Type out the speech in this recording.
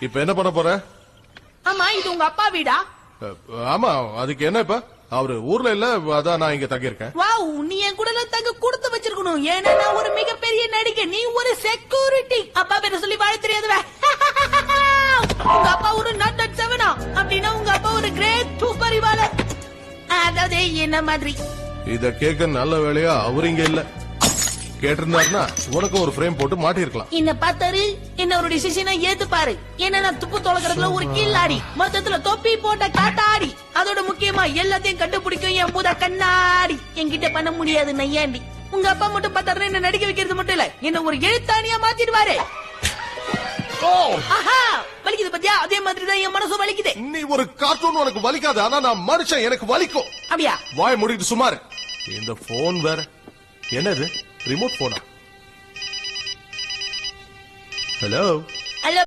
இப்ப என்ன பண்ண போற? ஆமா, இது உங்க அப்பா வீடா? ஆமா, அதுக்கு என்ன இப்ப? அவரு ஊர்ல இல்ல, அதான் நான் இங்க தங்கியிருக்கேன். வாவ், நீ என் கூட எல்லாம் தங்க கொடுத்து வச்சிருக்கணும். ஏன்னா நான் ஒரு மிகப்பெரிய நடிகை, நீ ஒரு செக்யூரிட்டி. அப்பா பேர சொல்லி வாழ தெரியாதுவ. உங்க அப்பா ஒரு நாட் செவனா அப்படின்னா உங்க அப்பா ஒரு கிரேட் சூப்பர் இவாளர், அதாவது என்ன மாதிரி. இத கேட்க நல்ல வேலையா அவரு இங்க இல்ல. கேட்டிருந்தாருன்னா உனக்கு ஒரு ஃப்ரேம் போட்டு மாட்டிருக்கலாம். என்ன பார்த்தாரு, என்ன ஒரு டிசிஷனை ஏத்து பாரு. என்ன நான் துப்பு தொலைக்கிறதுல ஒரு கில்லாடி, மொத்தத்துல தொப்பி போட்ட காட்டாடி, அதோட முக்கியமா எல்லாத்தையும் கண்டுபிடிக்கும் என் பூத கண்ணாடி. என்கிட்ட பண்ண முடியாது நையாண்டி. உங்க அப்பா மட்டும் பார்த்தாரு என்ன நடிக்க வைக்கிறது மட்டும் இல்ல, என்ன ஒரு எழுத்தாணியா மாத்திடுவாரு. ஆஹா, வலிக்குது பத்தியா? அதே மாதிரி தான் என் மனசு வலிக்குது. நீ ஒரு கார்ட்டூன், உனக்கு வலிக்காது. ஆனா நான் மனுஷன், எனக்கு வலிக்கும். அப்படியா? வாய் மூடிட்டு சுமாரு. இந்த போன் வேற என்னது? ரிமோட் போனா? ஹலோ.